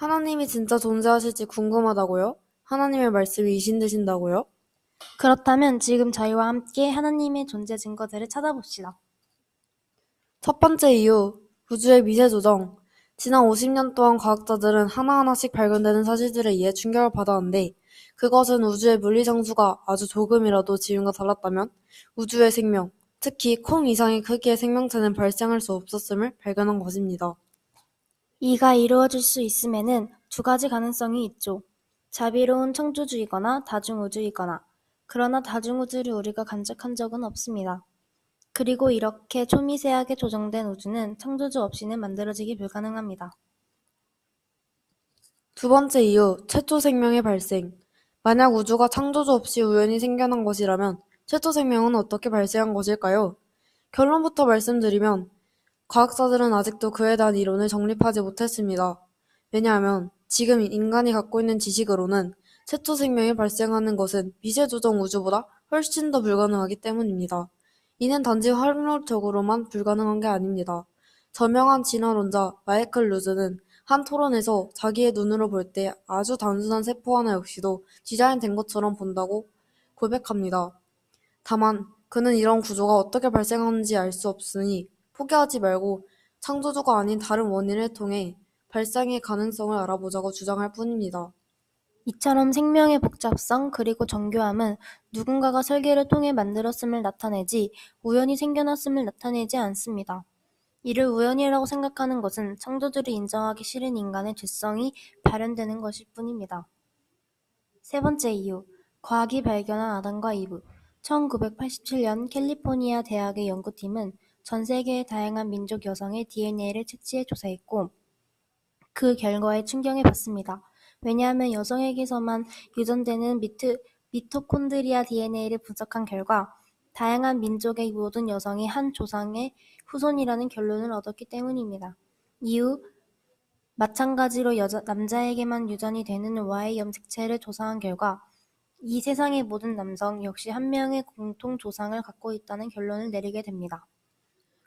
하나님이 진짜 존재하실지 궁금하다고요? 하나님의 말씀이 이신되신다고요? 그렇다면 지금 저희와 함께 하나님의 존재 증거들을 찾아봅시다. 첫 번째 이유, 우주의 미세 조정. 지난 50년 동안 과학자들은 하나하나씩 발견되는 사실들에 의해 충격을 받았는데, 그것은 우주의 물리 상수가 아주 조금이라도 지금과 달랐다면 우주의 생명, 특히 콩 이상의 크기의 생명체는 발생할 수 없었음을 발견한 것입니다. 이가 이루어질 수 있음에는 두 가지 가능성이 있죠. 자비로운 창조주이거나 다중우주이거나. 그러나 다중우주를 우리가 간직한 적은 없습니다. 그리고 이렇게 초미세하게 조정된 우주는 창조주 없이는 만들어지기 불가능합니다. 두 번째 이유, 최초 생명의 발생. 만약 우주가 창조주 없이 우연히 생겨난 것이라면 최초 생명은 어떻게 발생한 것일까요? 결론부터 말씀드리면 과학자들은 아직도 그에 대한 이론을 정립하지 못했습니다. 왜냐하면 지금 인간이 갖고 있는 지식으로는 최초 생명이 발생하는 것은 미세조정 우주보다 훨씬 더 불가능하기 때문입니다. 이는 단지 확률적으로만 불가능한 게 아닙니다. 저명한 진화론자 마이클 루즈는 한 토론에서 자기의 눈으로 볼 때 아주 단순한 세포 하나 역시도 디자인된 것처럼 본다고 고백합니다. 다만 그는 이런 구조가 어떻게 발생하는지 알 수 없으니 포기하지 말고 창조주가 아닌 다른 원인을 통해 발생의 가능성을 알아보자고 주장할 뿐입니다. 이처럼 생명의 복잡성 그리고 정교함은 누군가가 설계를 통해 만들었음을 나타내지 우연히 생겨났음을 나타내지 않습니다. 이를 우연이라고 생각하는 것은 창조주를 인정하기 싫은 인간의 죄성이 발현되는 것일 뿐입니다. 세 번째 이유, 과학이 발견한 아담과 이브. 1987년 캘리포니아 대학의 연구팀은 전 세계의 다양한 민족 여성의 DNA를 채취해 조사했고 그 결과에 충격을 받습니다. 왜냐하면 여성에게서만 유전되는 미토콘드리아 DNA를 분석한 결과 다양한 민족의 모든 여성이 한 조상의 후손이라는 결론을 얻었기 때문입니다. 이후 마찬가지로 남자에게만 유전이 되는 Y 염색체를 조사한 결과 이 세상의 모든 남성 역시 한 명의 공통 조상을 갖고 있다는 결론을 내리게 됩니다.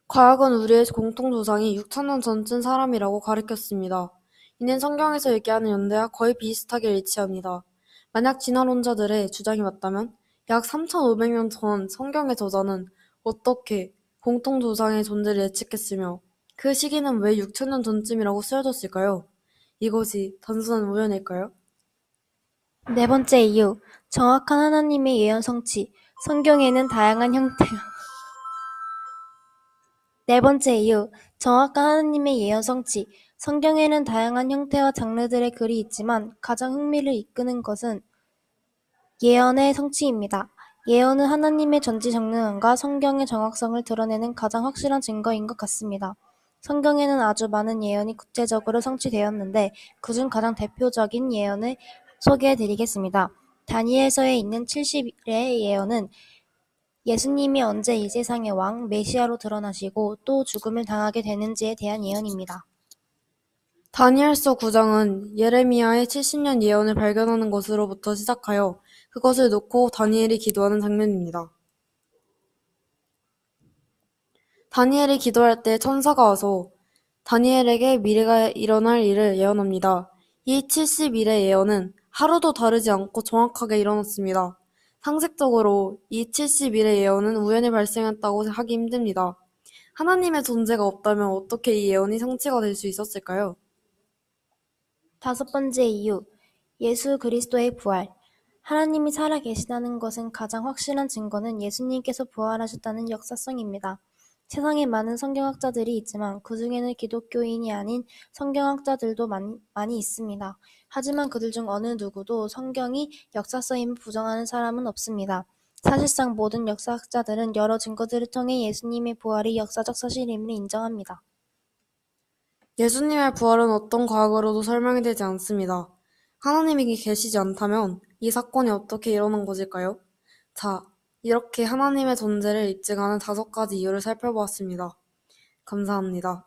과학은 우리의 공통 조상이 6천년 전쯤 사람이라고 가르쳤습니다. 이는 성경에서 얘기하는 연대와 거의 비슷하게 일치합니다. 만약 진화론자들의 주장이 맞다면 약 3,500년 전 성경의 저자는 어떻게 공통 조상의 존재를 예측했으며 그 시기는 왜 6천년 전쯤이라고 쓰여졌을까요? 이것이 단순한 우연일까요? 네 번째 이유, 정확한 하나님의 예언 성취. 성경에는 다양한 형태 네 번째 이유, 정확한 하나님의 예언 성취. 성경에는 다양한 형태와 장르들의 글이 있지만 가장 흥미를 이끄는 것은 예언의 성취입니다. 예언은 하나님의 전지전능함과 성경의 정확성을 드러내는 가장 확실한 증거인 것 같습니다. 성경에는 아주 많은 예언이 구체적으로 성취되었는데 그중 가장 대표적인 예언을 소개해드리겠습니다. 다니엘서에 있는 70일의 예언은 예수님이 언제 이 세상의 왕, 메시아로 드러나시고 또 죽음을 당하게 되는지에 대한 예언입니다. 다니엘서 9장은 예레미야의 70년 예언을 발견하는 것으로부터 시작하여 그것을 놓고 다니엘이 기도하는 장면입니다. 다니엘이 기도할 때 천사가 와서 다니엘에게 미래가 일어날 일을 예언합니다. 이 70일의 예언은 하루도 다르지 않고 정확하게 일어났습니다. 상식적으로 이 70일의 예언은 우연히 발생했다고 하기 힘듭니다. 하나님의 존재가 없다면 어떻게 이 예언이 성취가 될 수 있었을까요? 다섯 번째 이유, 예수 그리스도의 부활. 하나님이 살아계시다는 것은 가장 확실한 증거는 예수님께서 부활하셨다는 역사성입니다. 세상에 많은 성경학자들이 있지만 그 중에는 기독교인이 아닌 성경학자들도 많이 있습니다. 하지만 그들 중 어느 누구도 성경이 역사성임을 부정하는 사람은 없습니다. 사실상 모든 역사학자들은 여러 증거들을 통해 예수님의 부활이 역사적 사실임을 인정합니다. 예수님의 부활은 어떤 과학으로도 설명이 되지 않습니다. 하나님이 계시지 않다면 이 사건이 어떻게 일어난 것일까요? 자, 이렇게 하나님의 존재를 입증하는 5가지 이유를 살펴보았습니다. 감사합니다.